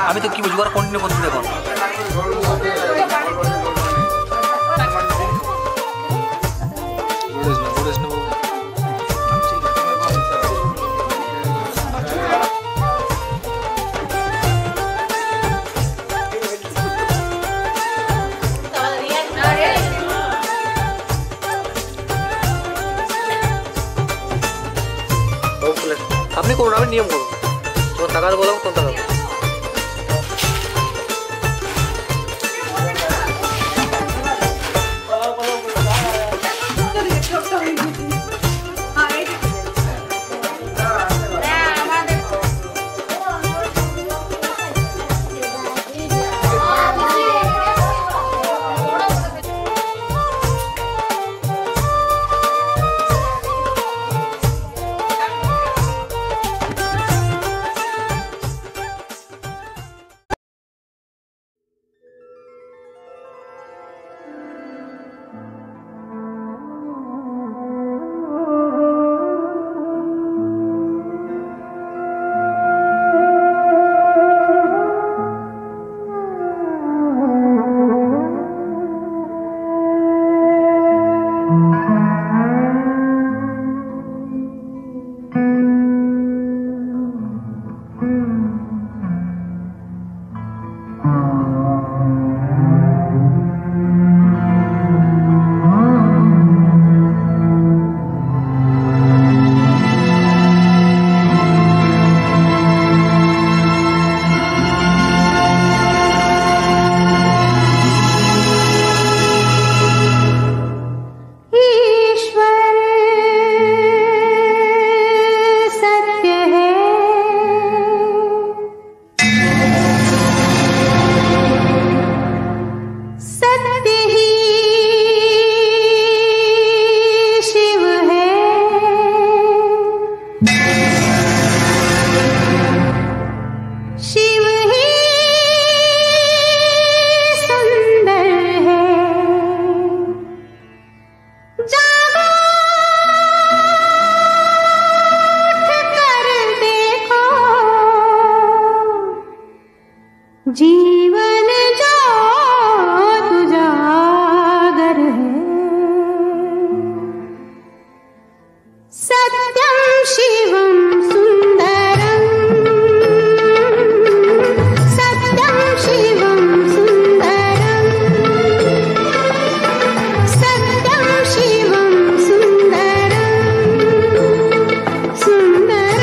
আমি তো কি বুঝবো আর কন্টিনিউ করতে দেখো আপনি করুন আমি নিয়ম করুন তোমার টাকা বলো কোন টাকা जीवन जो तुजागर है सत्यम शिवम सुंदरम सत्यम शिवम सुंदरम सत्यम शिवम सुंदरम सुंदरम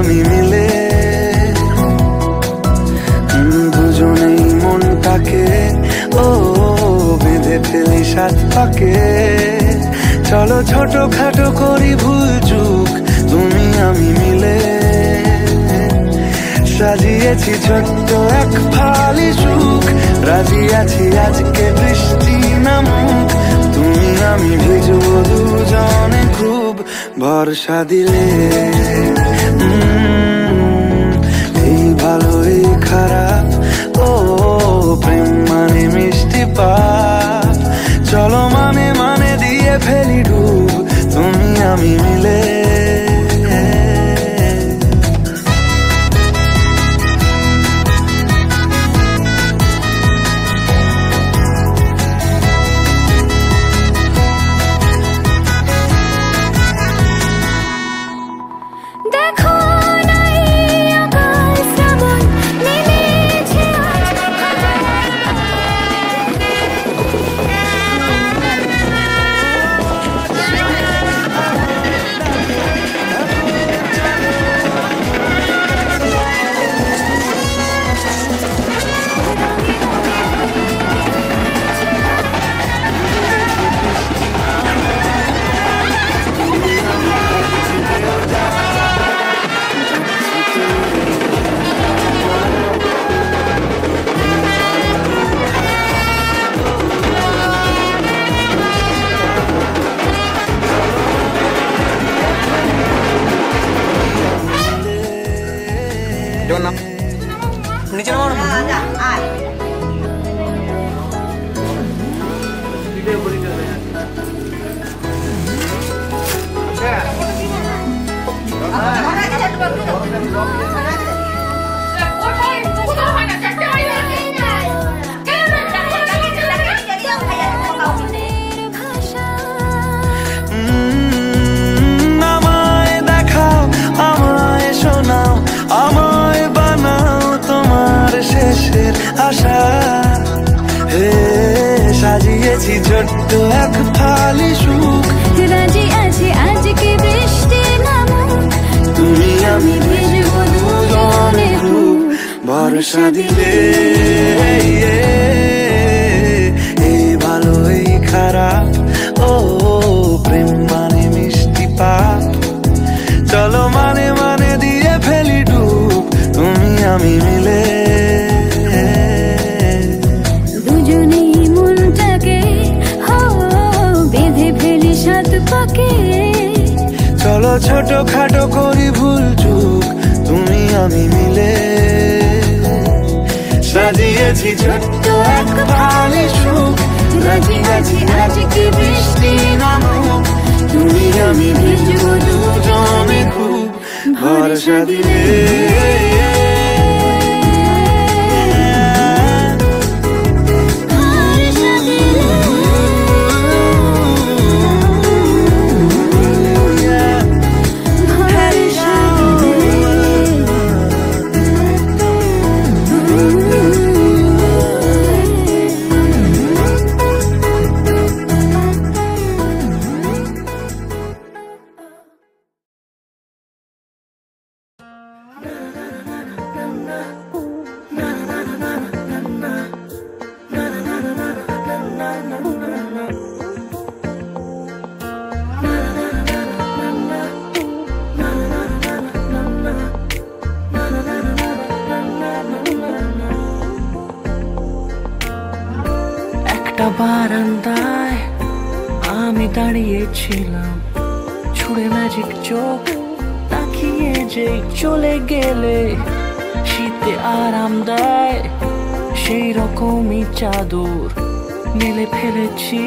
আমি মিলে দুজনেই মনটাকে ও বেঁধে ফেলি সাত পাকে। চলো ছোটখাটো করি ভুল চুক তুমি আমি মিলে। সাজিয়েছি ছোট্ট এক ফালি সুখ, রাজি আছি আজকে বৃষ্টি নামুক। তুমি আমি ভিজবো দুজনে খুব ভরসা দিলে। এই ভালো এই খারাপ ও প্রেম মানে মিষ্টি পাপ। চলো মানে মানে দিয়ে ফেলি ডুব তুমি আমি মিলে। নিচে নামাও না। আমায় দেখাও আমায় শোনাও আমায় বানাও তোমার শেষের আশা। হে সাজিয়েছি ছোট্ট এক ফালি সুখ, রাজি আছি আজকে বৃষ্টি নামুক। তুমি আমি ভিজবো দুজনে খুব ভরসা দিলে। এই ভালো এই খারাপ ও প্রেম মানে মিষ্টি পাপ। চলো মানে মানে দিয়ে ফেলি ডুব তুমি আমি মিলে। দুজনেই মনটাকে বেঁধে ফেলি সাত পাকে। চলো ছোট খাটো করি ভুল চুক তুমি আমি মিলে। সাজিয়েছি ছোট্ট এক ফালি সুখ, রাজি আছি আজকে বৃষ্টি নামুক। তুমি আমি ভিজবো দুজনে খুব ভরসা দিলে। বারান্দায় আমি দাঁড়িয়েছিলাম, ছুড়ে ম্যাজিক চোখ তাকিয়ে যে চলে গেলে। শীতে আরাম দেয় সেই রকমই চাদর মেলে ফেলেছি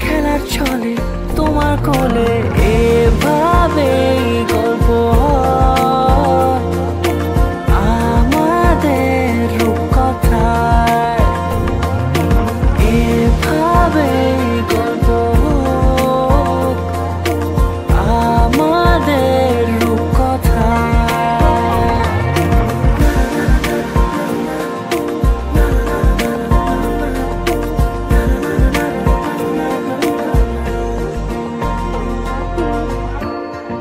খেলার ছলে তোমার কোলে। এভাবে গল্প আমাদের রূপকথায়, এভাবে গল্প আমাদের রূপকথায়।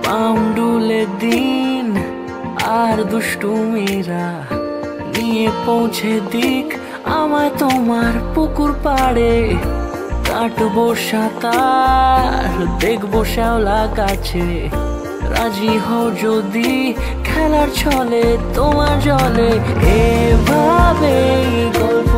পাউন্ডুলে দিন আর দুষ্টু মেয়েরা নিয়ে পৌঁছে দিক আমায় তোমার পুকুর পাড়ে। কাটবো সাঁতার, দেখবো শ্যাওলা গাছে, রাজি হও যদি খেলার ছলে তোমার জলে। এভাবে গল্প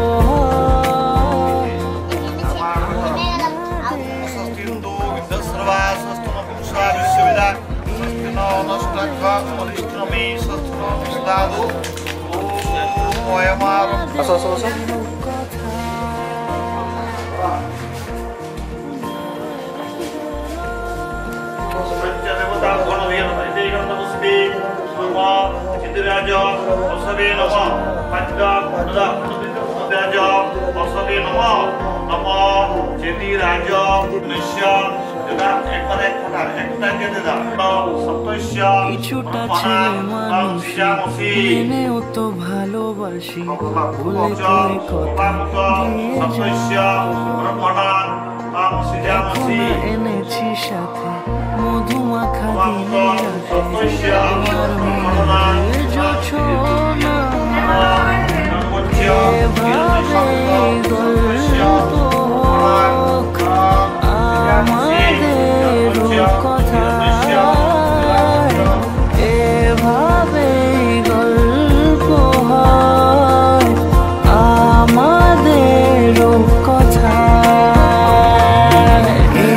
কিছুটা ছেলে মানুষ মেনেও তো ভালোবাসি, ভুলে করে কথা দিয়ে এখন এনেছি সাথে মধুমাখা দিনে রাতে আমার মেয়ের জোছনা। এভাবে গল্প আমাদের কথা, এভাবে গল্প হয় আমাদের কথা,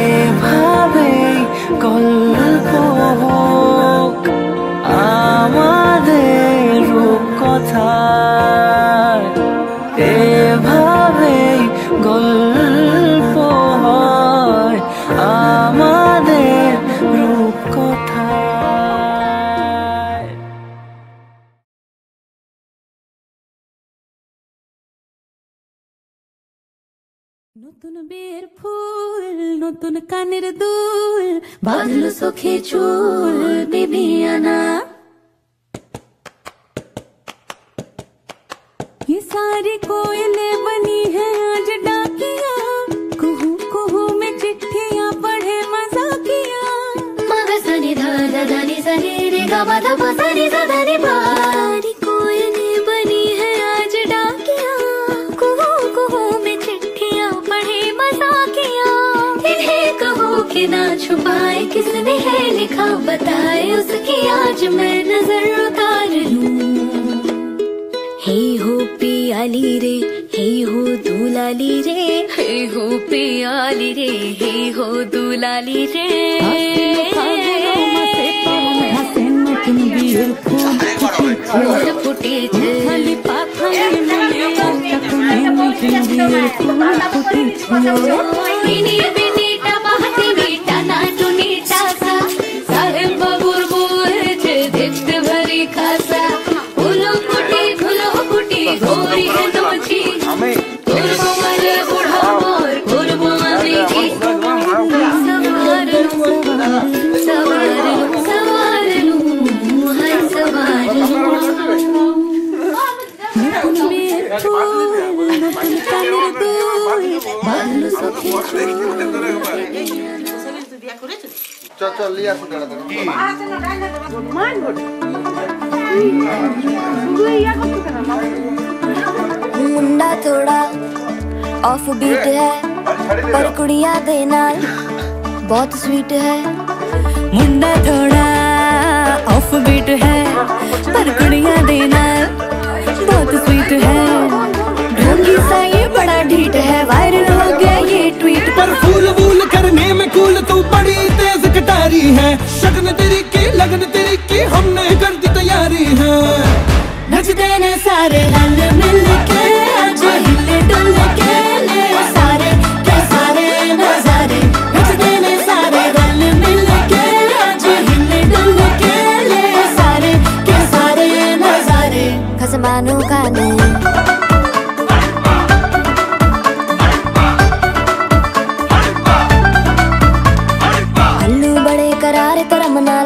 এভাবে গল্প হোক আমাদের কথা, এভাবে গল্প হয় আমাদের রূপকথা। নতুন বিয়ের ফুল, নতুন কানের দুল, বাঁধলো চোখে চুল বিবিয়ানা। ये सारी कोयलें बनी है आज डाकिया, कुहू कुहू में चिट्ठियां पढ़े मजाकिया। मगा सनी धा धा धा नी सनी रे गा मा धा पा सनी धा धा नी पा। सारी कोयलें बनी है आज डाकिया, कुहू कुहू में चिट्ठियां पढ़े मजाकिया। इन्हें कहो कि ना छुपाए किसने है लिखा, बताए उसकी आज मैं नजर उतार लूं। हे हो पियाली रे, हे हो दुलाली रे, हे हो पियाली रे, हे हो दुलाली रे। फूल फुटे थे मीठा बाती मीठा नाचो नीटा सा, साहेब बाबूर बोलते देखते भरी खासा। गोरी है नोची गुरबो मरे बुढ़ा मोर गुरबो मरे की। सवार लूं सवार लूं सवार लूं हाय सवार लूं। नतुन में फूल नतुन कानेर दुल बांधलो सखी चल चल लिया फुटाड़ा दे मान बोल मुंडा थोड़ा ऑफ बीट है पर कुड़ियां दे नाल बहुत स्वीट है। मुंडा थोड़ा ऑफ बीट है पर कुड़ियां दे नाल बहुत स्वीट है। ढोंगी सा ये बड़ा ढीठ है, वायरल हो गया ये ट्वीट पर फूल वूल करने में कूल तू बड़ी तेज कटारी है। शगन तेरी की लगन तेरी की हमने कर दी तैयारी है। नचते ने सारे रल मिल के आज हिले डुल के ले सारे के सारे नजारे। नचते ने सारे रल मिल के आज हिले डुल के ले सारे के सारे नजारे। खसमानों का नहीं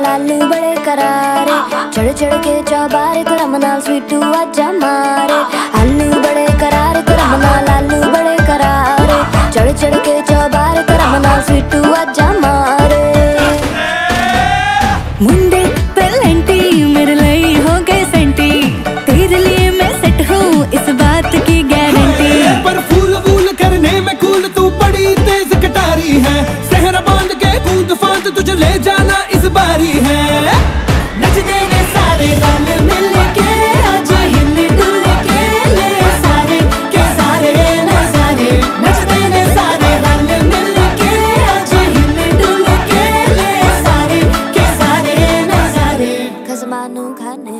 लालू बड़े करारे, चढ़ चढ़ के चौबारे तो रमना स्वीटू आजा मारे। आलू बड़े करारे तो रमना लालू बड़े करारे, चढ़ चढ़ के चौबारे तो रमना स्वीटू आजा मारे। मुंडे पेलेंटी मेरे लिए हो घानु घाने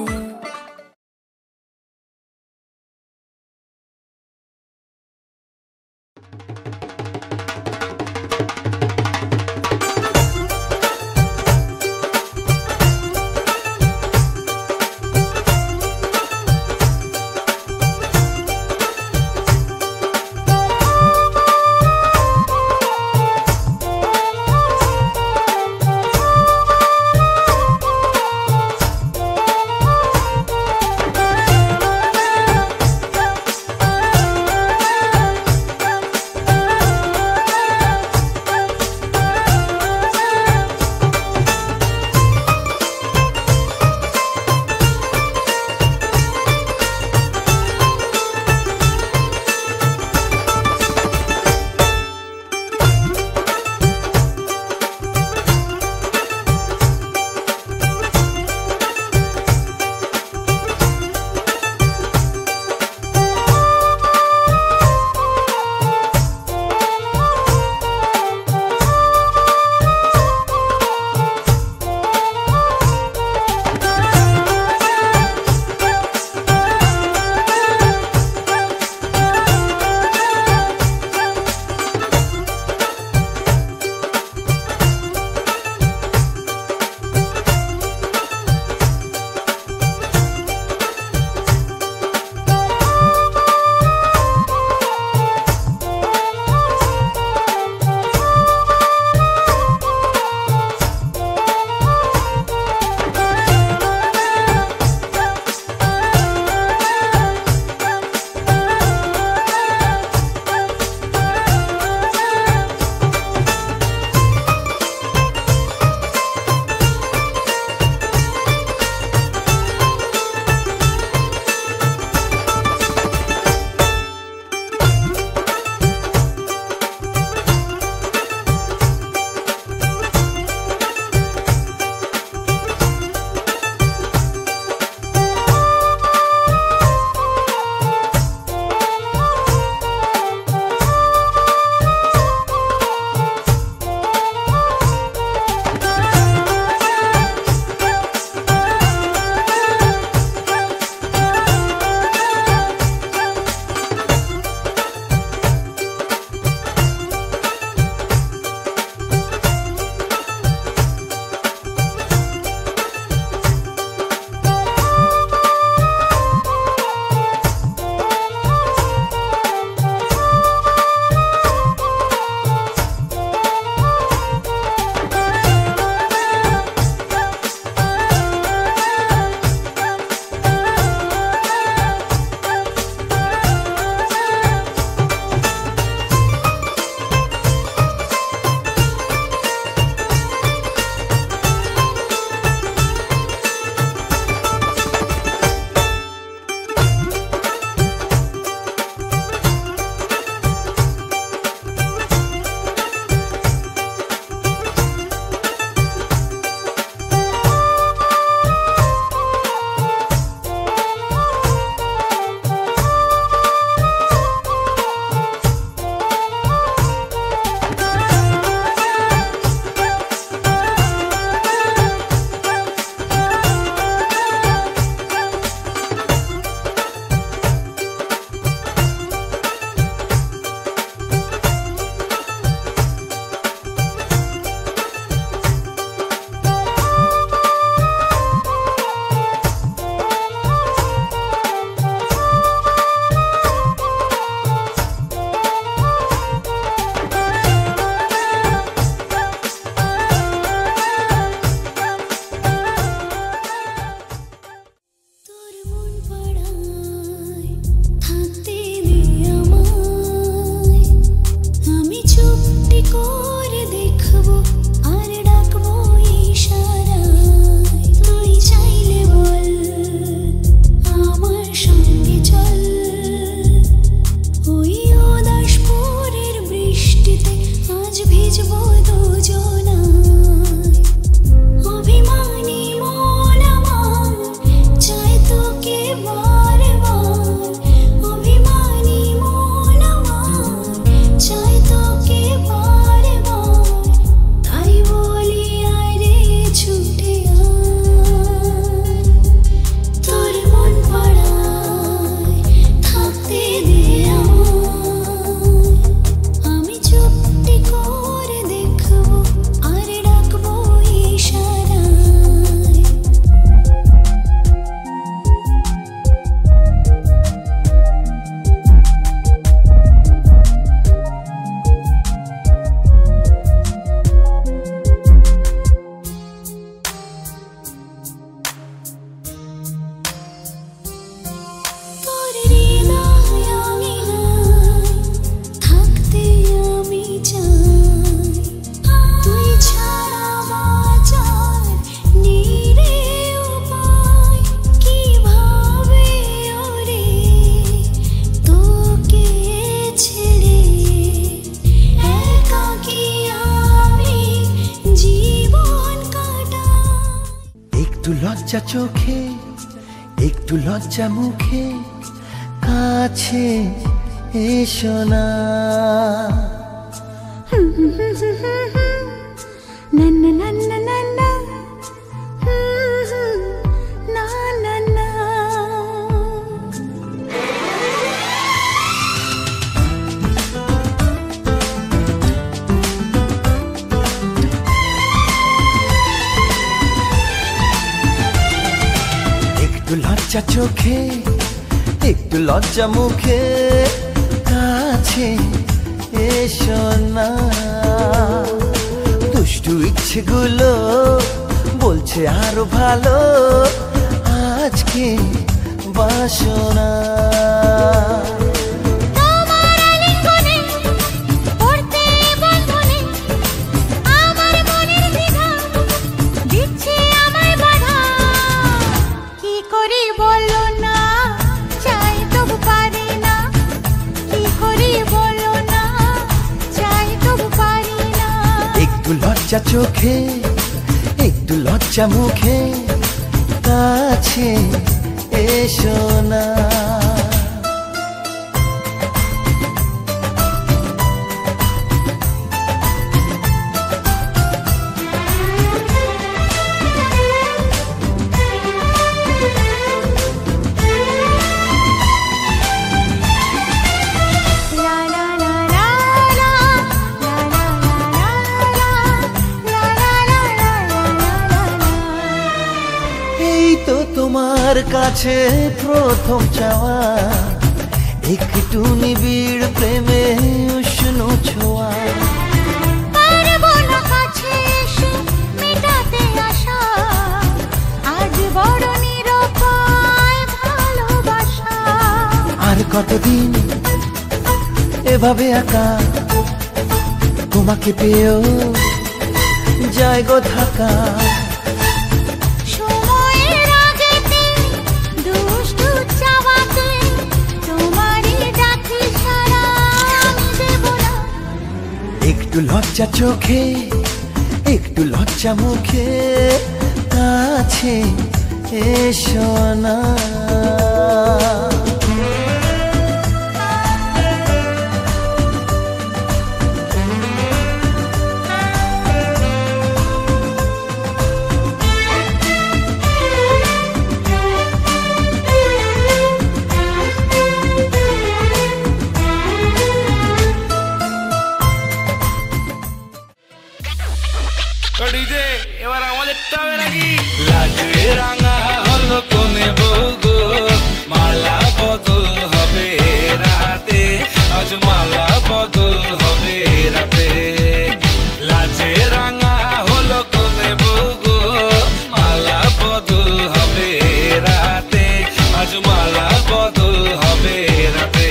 লজ্জা চোখে একটু লজ্জা মুখে কাছে এসো না। না না না না না না না না না। একটু লজ্জা চোখে একটু লজ্জা মুখে কাছে এসো না। দুষ্টু ইচ্ছেগুলো বলছে আরো ভালো আজকে বাসনা। লজ্জা চোখে একটু লজ্জা মুখে কাছে এসো না। তোমার কাছে প্রথম চাওয়া একটু নিবিড় প্রেমে উষ্ণ ছোঁয়া। পারবো না কাছে এসে মেটাতে আশা আজ বড় নিরুপায় ভালোবাসা। আর কতদিন এভাবে একা তোমাকে পেয়েও যায় গো থাকা। একটু লজ্জা চোখে একটু লজ্জা মুখে কাছে এসো না। এবার আমাদের তবে নাকি লাজে রাঙা হলো কোনে বউগো মালা বদল হবে রাতে আজ মালা বদল হবে রাতে। লাজে রাঙা হলো কোনে বউগো মালা বদল হবে রাতে আজ মালা বদল হবে রাতে।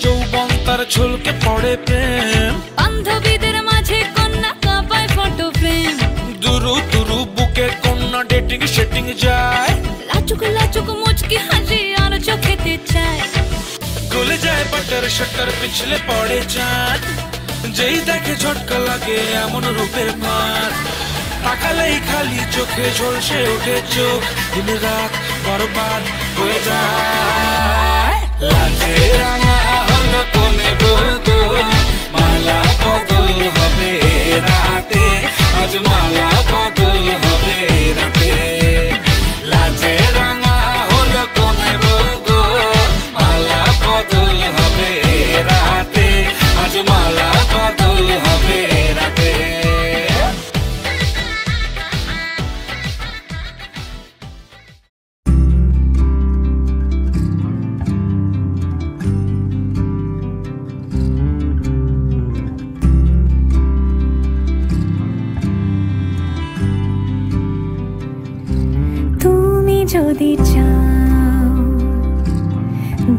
যৌবন তার ঝুলকে পড়ে প্রেম বান্ধবীদের মাঝে কন্যা কাঁপায় ফটো ফ্রেম। দুরু দুরু বুকে কন্যা ডেটিং সেটিং যায় লাচুক লাচুক মুচকি হাসি আর চোখেতে চায়। গলে যায় বাটার শাটার পিছলে পড়ে চাঁদ যেই দেখে ঝটকা লাগে এমন রূপের মার। তাকালেই খালি চোখে ঝলসে ওঠে চোখ দিন রাত বরবাদ হয়ে যায়। লাজে রাঙা হলো কোনে বউগো মালা বদল হবে রাতে আজ মালা বদল হবে রাতে। লাজে রাঙা হলো কোনে বউগো মালা বদল হবে রাতে আজ মালা বদল হবে রাতে। যদি চাও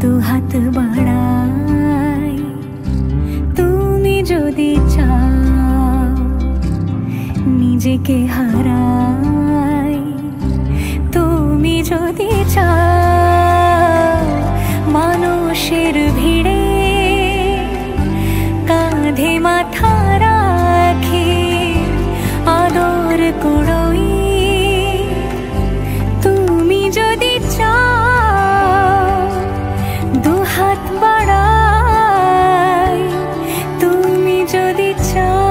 দুহাত বাড়াই, তুমি যদি চাও নিজ নিজেকে হারাই। তুমি যদি চাও মানুষের ভিড়ে কাঁধে মাথা রাখি আদর করই। তুমি যদি চাও দুহাত বাড়াই। তুমি যদি চাও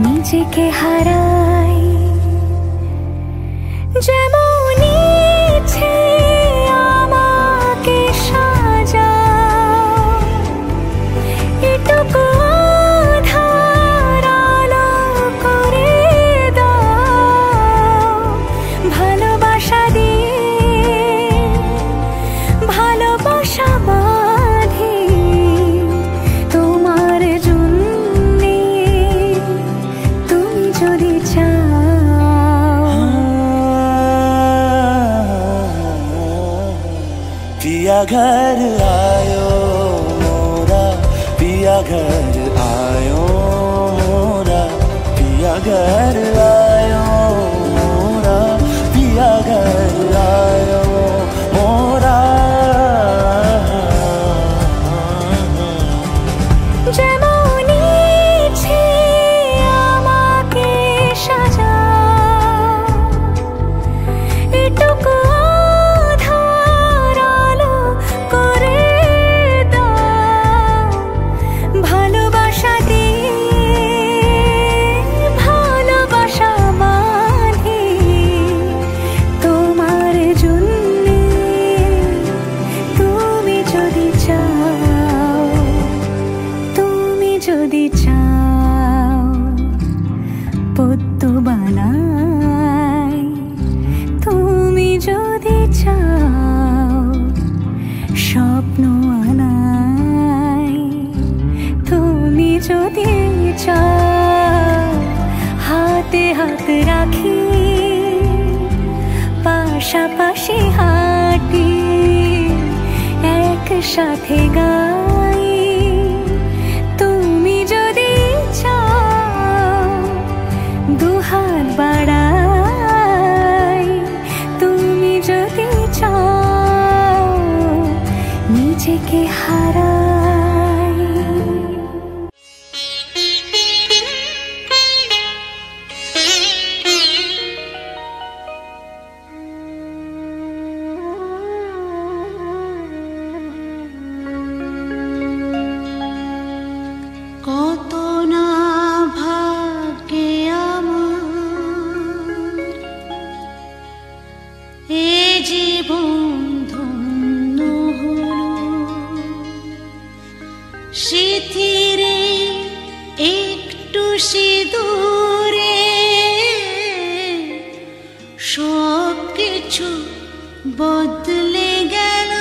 নিজেকে হারাই। যেমন ইচ্ছে আমাকে সাজাও, এটুকু আধার আলো করে দাও। ভালোবাসা দিয়ে ভালোবাসা বাঁধি তোমার জন্যে। তুমি যদি চাও। पिया घर आयो मोरा, पिया घर आयो मोरा, पिया घर आयो मोरा, पिया घर आयो मोरा। যেমন ইচ্ছে আমাকে সাজাও, এটুকু আধার আলো করে দাও। ভালোবাসা দিয়ে ভালোবাসা বাঁধি তোমার জন্যে। তুমি যদি চাও, তুমি যদি চাও পদ্ম বানাই। তুমি যদি চাও স্বপ্ন আনাই। তুমি যদি চাও হাতে হাত রাখি পাশাপাশি হাঁটি একসাথে গাই। তুমি যদি চাও দুহাত বাড়াই। তুমি যদি চাও নিজেকে হারাই। কত না ভাগ্যে আমার এ জীবন ধন্য হলো। স্মৃতিরে একটু সিঁদুরে সব কিছু বদলে গেল।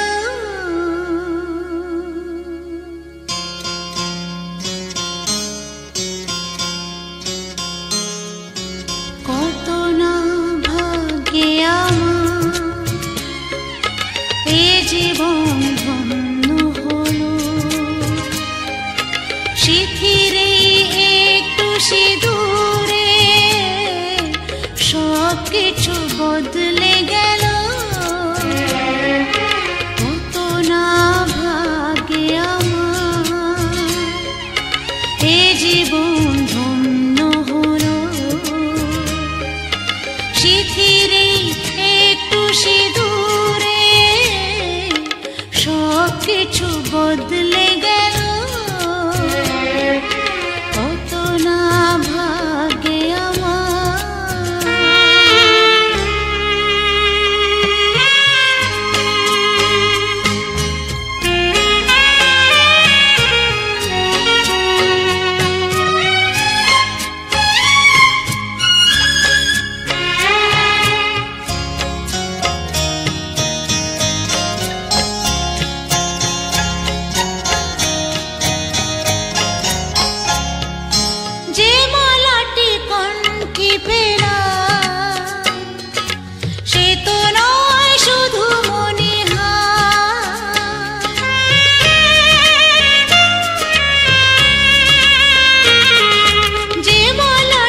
কত না ভাগ্যে আমার এ জীবন ধন্য হলো। স্মৃতিরে একটু সিঁদুরে সব কিছু বদলে গেল। কত না ভাগ্যে আমার এ জীবন ধন্য হলো। স্মৃতিরে একটু সিঁদুরে সব কিছু বদলে গেল। কত না ভাগ্যে আমার। যে মালা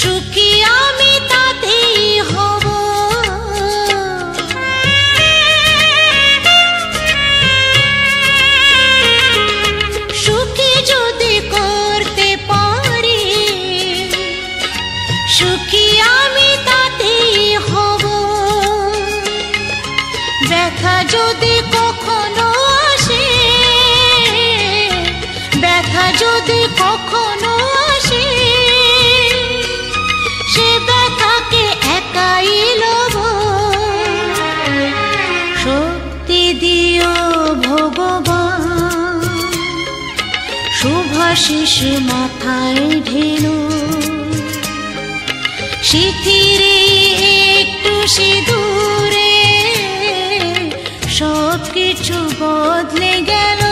সুখী আমি তাতেই হব। সুখী যদি করতে পারি, সুখী আমি তাতেই হব। ব্যথা যদি কখনো আসে, ব্যথা যদি কখনো আসে, সে ব্যথাকে একাই লব। শক্তি দিও ভগবান, শুভাশিস মাথায় ঢেলো। শিথিরে একটু সিঁদুরে সব কিছু বদলে গেল।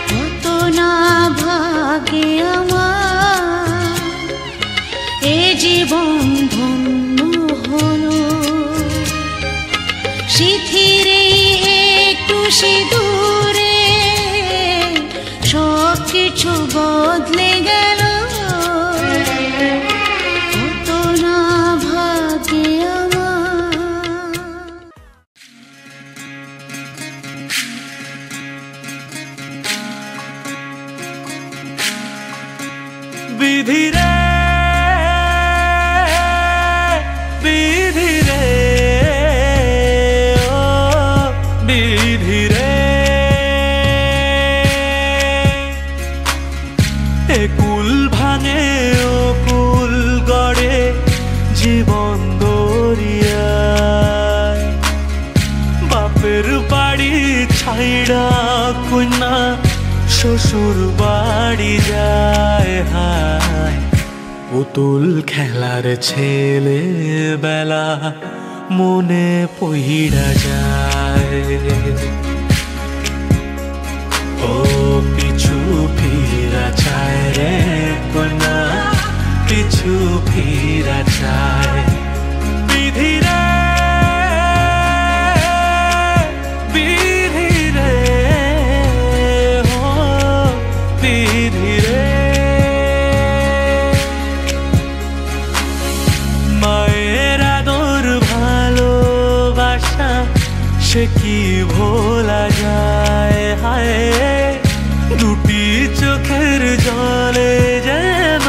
কত না ভাগে আমার এ জীবন ধন্য হলো। শিথিরে একটু সিঁদুরে সব কিছু বদলে গেল। কত না ভাগে আমার। বিধি রে বিধি রে ও বিধি রে, এ কুল ভাঙে ও কুল গড়ে জীবন দরিয়ায়। বাপের বাড়ি ছাইড়া কন্যা শ্বশুর বাড়ি যায়। হায় পুতুল খেলার ছেলে বেলা মনে পইড়া যায়। ও পিছু ফিরা চায় রে কন্যা, পিছু ফিরা চায়। বিধি রে বিধি রে ও বিধি রে, মায়ের আদর ভালোবাসা সে কি ভোলা যায়। হায় দুটি চোখের জলে যেন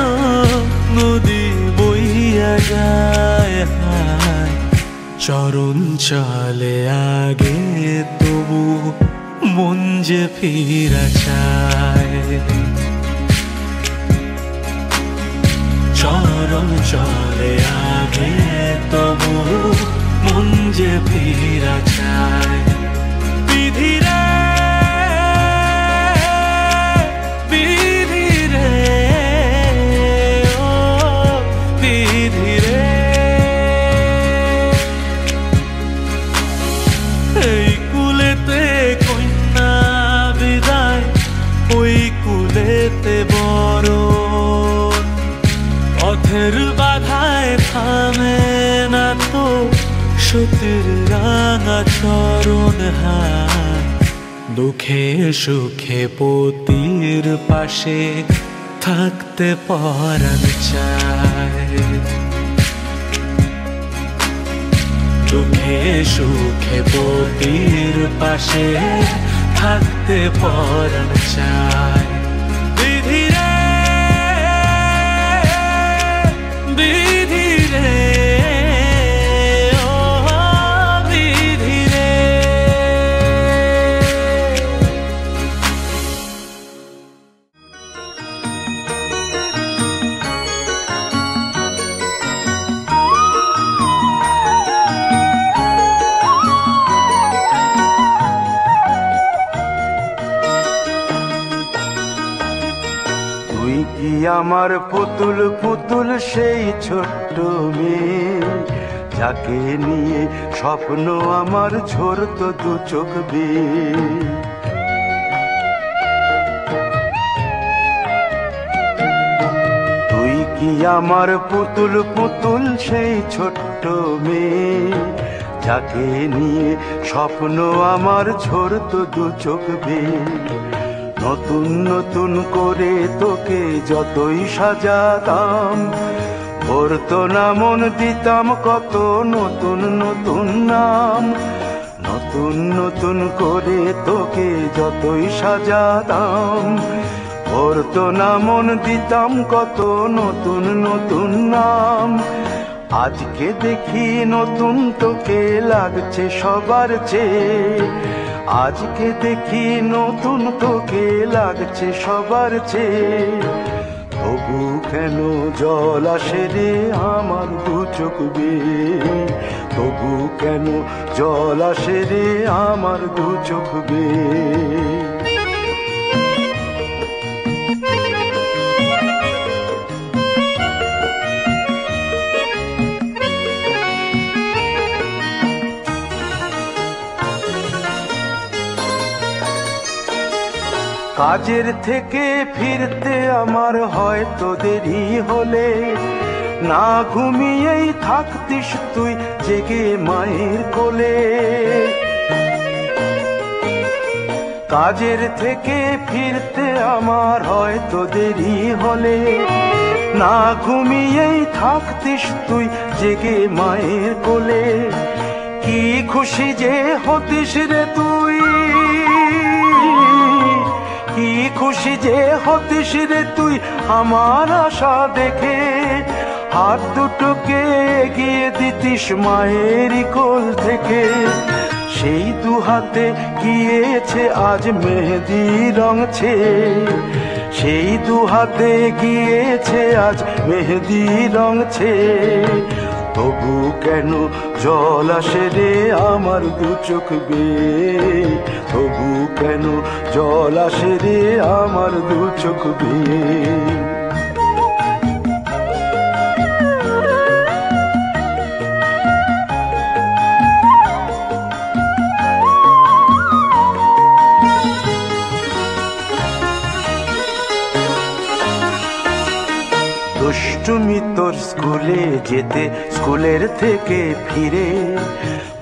নদী বইয়া যায়। হায় চরণ চলে আগে তবু মন যে ফিরা চায়। চরণ চলে আগে তবু মন যে ফিরা চায়। বিধি রে বিধি রে ও বিধি রে, এই কুলেতে কন্যা বিদায়, ওই কুলেতে বড়। পথের বাধায় থামে না তো সতীর রাঙা চরণ। হায় দুঃখে সুখে পতির পাশে থাকতে পরাণ চায়। দুঃখে সুখে পতির পাশে থাকতে পরাণ চায়। বিধি রে বিধি রে ও বিধি রে। আমার পুতুল পুতুল সেই ছোট্ট মেয়ে, যাকে নিয়ে স্বপ্ন আমার ঝরতো দু চোখ বেয়ে। তুই কি আমার পুতুল পুতুল সেই ছোট্ট মেয়ে, যাকে নিয়ে স্বপ্ন আমার ঝরতো দু চোখ বেয়ে। নতুন নতুন করে তোকে যতই সাজাতাম ভরতো না মন, দিতাম কত নতুন নতুন নাম। নতুন নতুন করে তোকে যতই সাজাতাম ভরতো না মন, দিতাম কত নতুন নতুন নাম। আজকে দেখি নতুন তোকে লাগছে সবার চেয়ে, আজকে দেখি নতুন তোকে লাগছে সবার চেয়ে। তবু কেন জল আসে রে আমার দু চোখ বেয়ে, তবু কেন জল আসে রে আমার দু চোখ বেয়ে। কাজের থেকে ফিরতে আমার হয়তো দেরি হলে, না ঘুমিয়েই থাকতিস তুই জেগে মায়ের কোলে। কাজের থেকে ফিরতে আমার হয়তো দেরি হলে, না ঘুমিয়েই থাকতিস তুই জেগে মায়ের কোলে। কি খুশি যে হতিস রে তুই, কি খুশি যে হতিস রে তুই আমার আশা দেখে। হাত দুটোকে এগিয়ে দিতিস মায়েরই কোল থেকে, সেই দু হাতে গিয়েছে আজ মেহেদি রং ছেয়ে, সেই দু হাতে গিয়েছে আজ মেহেদি রং ছেয়ে। তবু কেন জল আসে রে আমার দু চোখ বেয়ে, তবু কেন জল আসে রে আমার দু চোখ বেয়ে। দুষ্টুমি তোর স্কুলে যেতে, স্কুলের থেকে ফিরে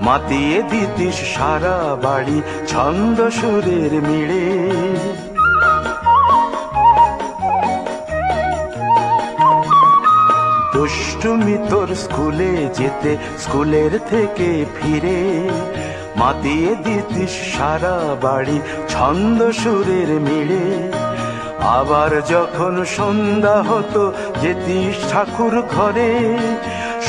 মাতিয়ে দিতিস সারা বাড়ি ছন্দ সুরের মিড়ে। দুষ্টুমি তোর স্কুলে যেতে, স্কুলের থেকে ফিরে মাতিয়ে দিতিস সারা বাড়ি ছন্দ সুরের মিড়ে। আবার যখন সন্ধ্যা হতো যেতিস ঠাকুর ঘরে,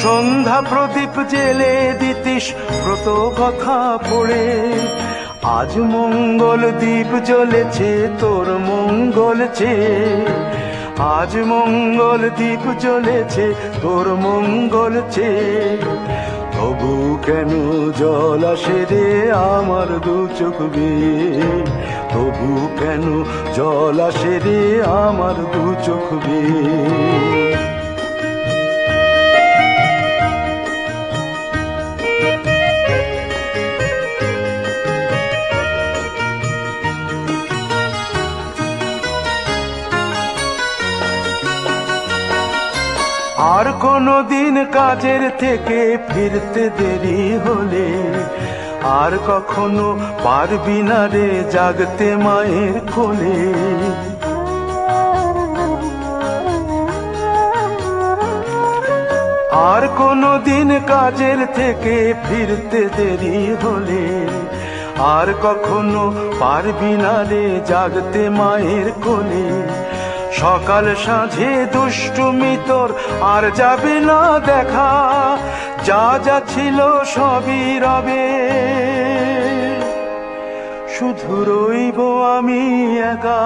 সন্ধ্যা প্রদীপ জেলে দিতিস ব্রত কথা পড়ে। আজ মঙ্গল দ্বীপ জ্বলেছে তোর মঙ্গল চেয়ে, আজ মঙ্গল দ্বীপ জ্বলেছে তোর মঙ্গল চেয়ে। তবু কেন জল আসে রে আমার দু চোখ বেয়ে, তবু কেন জল আসে রে আমার দু চোখ বেয়ে। আর কোনো দিন কাজের থেকে ফিরতে দেরি হলে, আর কখনো পারবি না রে জাগতে মায়ের কোলে। আর কোনো দিন কাজের থেকে ফিরতে দেরি হলে, আর কখনো পারবি না রে জাগতে মায়ের কোলে। সকাল সাঁঝে দুষ্টুমি তোর আর যাবে না দেখা, যা যা ছিল সবই রবে। শুধু রইব আমি একা,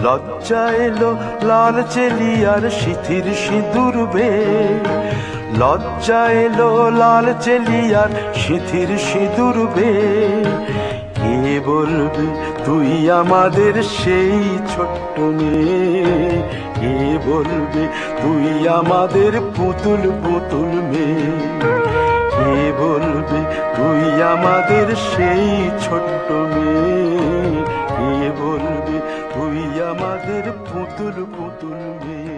লজ্জা এলো লাল চেলিয়ার সিথির সিঁদুর বেয়ে, লজ্জা এলো লাল চেলিয়ার সিথির সিঁদুর বেয়ে। কে বলবে তুই আমাদের সেই ছোট্ট মেয়ে, কে বলবে তুই আমাদের পুতুল পুতুল মেয়ে, কে বলবে তুই আমাদের সেই ছোট্ট মেয়ে, কে বলবে তুই আমাদের পুতুল পুতুল মেয়ে।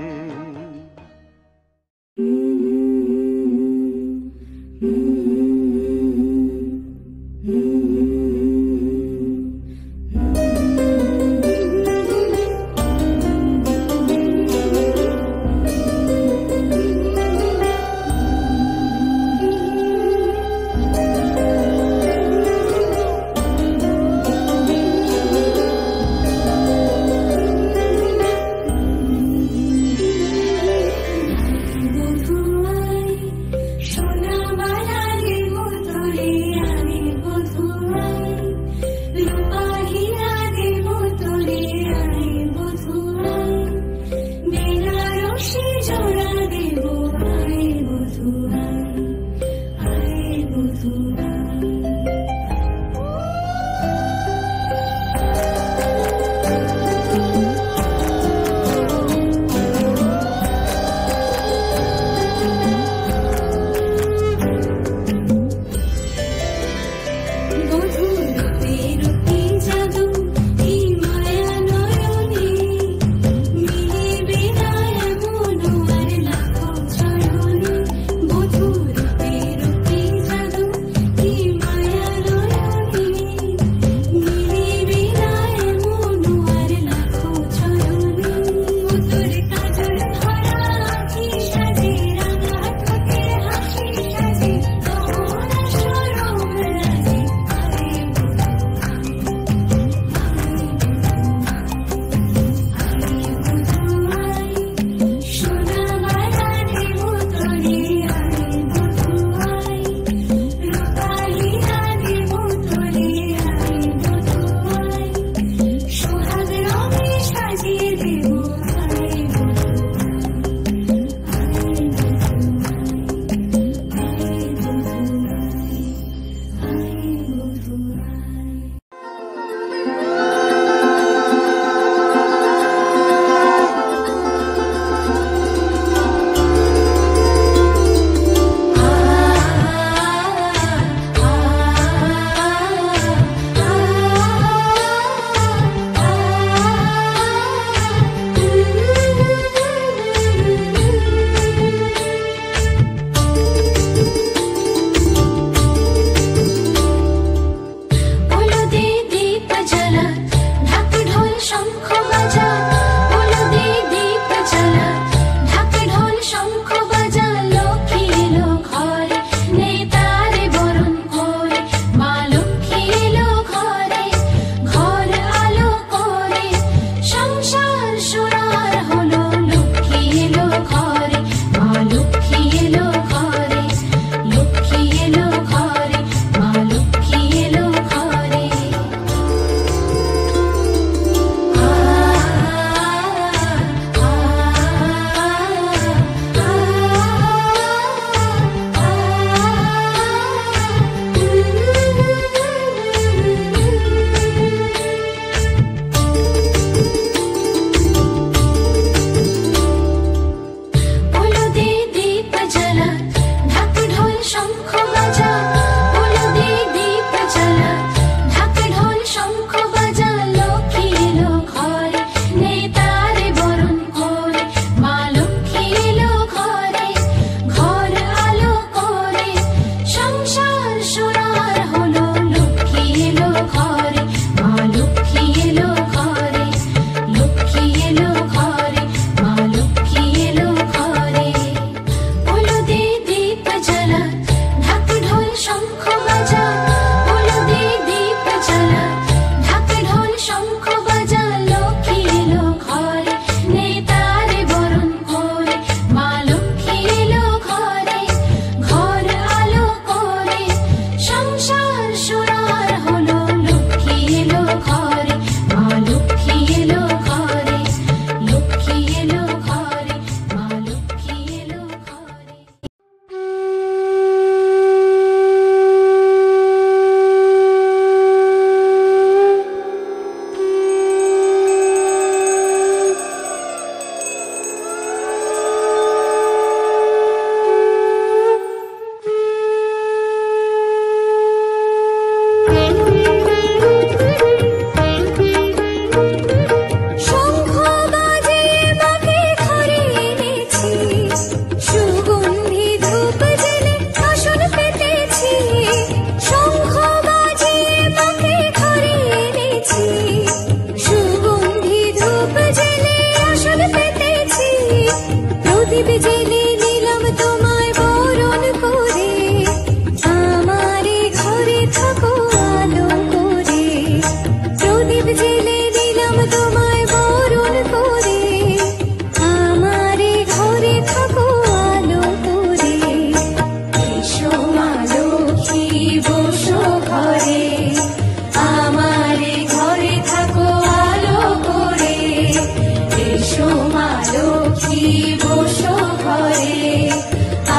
বসো ঘরে,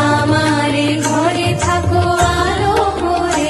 আমারে ঘরে থাকো আলো করে।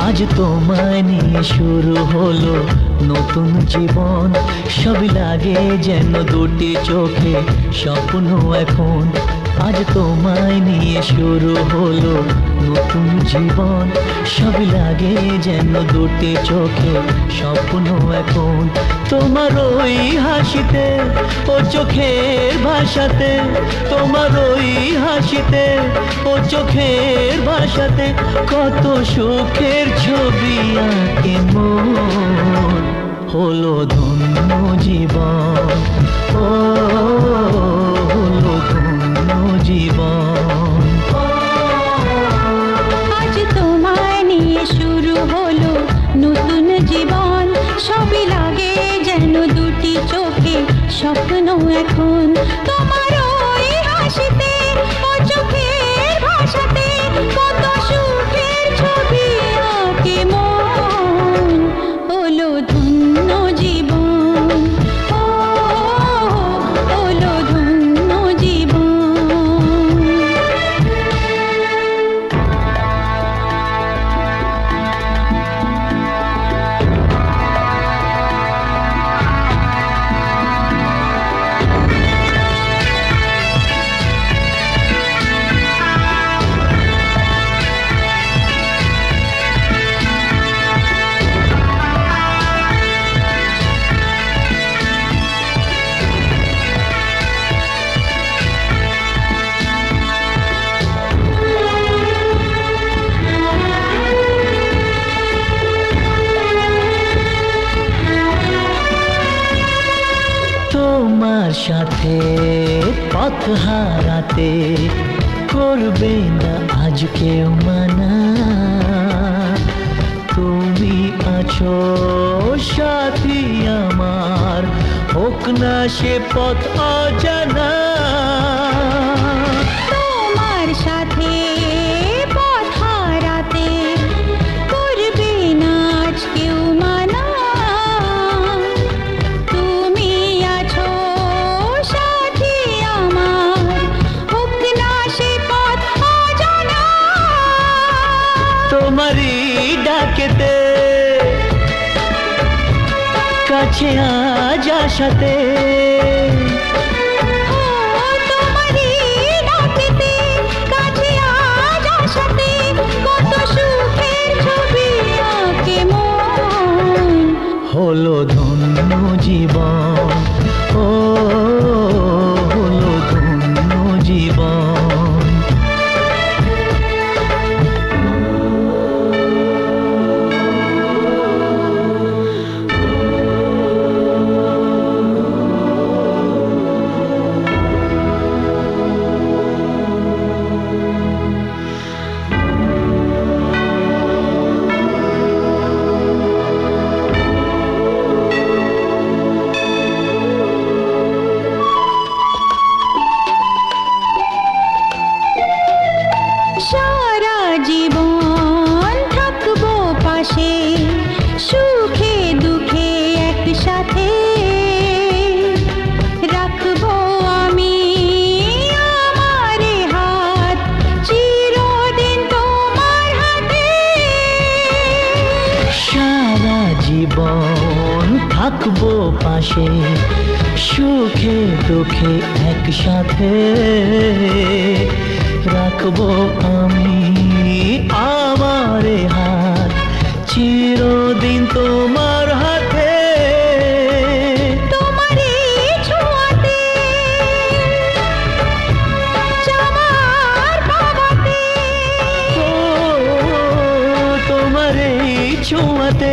আজ তোমায় নিয়ে শুরু হলো নতুন জীবন, সবই লাগে যেন দুটি চোখে স্বপ্ন এখন। আজ তোমায় নিয়ে শুরু হলো নতুন জীবন, সবই লাগে যেন দুটি চোখে স্বপ্ন এখন। তোমার ওই হাসিতে ও চোখের ভাষাতে, তোমার ওই হাসিতে ও চোখের ভাষাতে কত সুখের ছবি আঁকে মন। হলো ধন্য জীবন, ও হলো ধন্য জীবন। আজ তোমায় নিয়ে শুরু হলো নতুন জীবন, সবই লাগে যেন দুটি চোখে স্বপ্ন এখন। তোমার ওই হাসিতে ও চোখের ভাষাতে কত সুখের ছবি আঁকে মন। হলো ধন্য জীবন, ও হলো ধন্য জীবন। তোমার সাথে পথ হারাতে করবে না আজ কেউ মানা। তুমি আছো সাথী আমার, হোক না সে পথ অজানা। কাছে আজ আশাতে তোমারই ডাকেতে কাছে আজ আশাতে কত সুখের ছবি আঁকে মন হলো ধন্য জীবন ও হলো ধন্য জীবন সারা জীবন থাকবো পাশে সুখে দুঃখে একসাথে রাখবো আমি আমার হাত চিরদিন তোমার হাতে সারা জীবন থাকবো পাশে সুখে দুঃখে একসাথে রাখবো আমি আমার হাত চিরদিন তোমার হাতে তোমারই ছোঁয়াতে চাওয়ার পাওয়াতে ও তোমার এই ছোঁয়াতে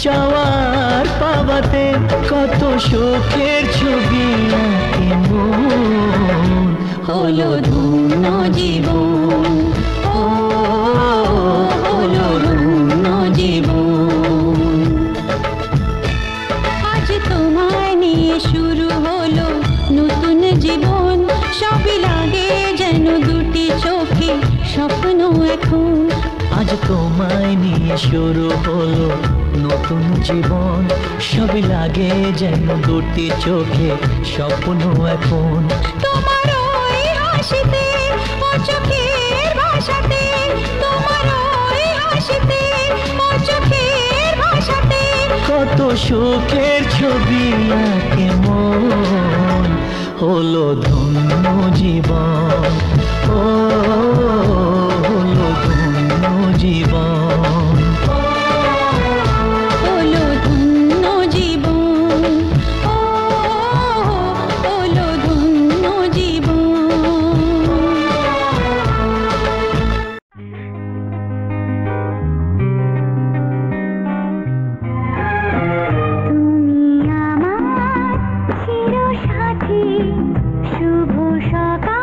চাওয়ার পাওয়াতে কত সুখের ছবি আঁকে মন হলো ধন্য জীবন ও হলো ধন্য জীবন আজ তোমায় নিয়ে শুরু হলো নতুন জীবন সবই লাগে যেন দুটি চোখে স্বপ্ন এখন আজ তোমায় নিয়ে শুরু হলো নতুন জীবন সবই লাগে যেন দুটি চোখে স্বপ্ন এখন তোমার ওই হাসিতে ও চোখের ভাষাতে তোমার ওই হাসিতে ও চোখের ভাষাতে কত সুখের ছবি আঁকে মন হলো ধন্য জীবন ও হলো ধন্য জীবন হলো ধন্য জীবন ও হলো ধন্য জীবন তুমি আমার চিরসাথী শুভ সকাল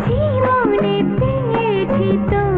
জীবনে পেয়েছি তো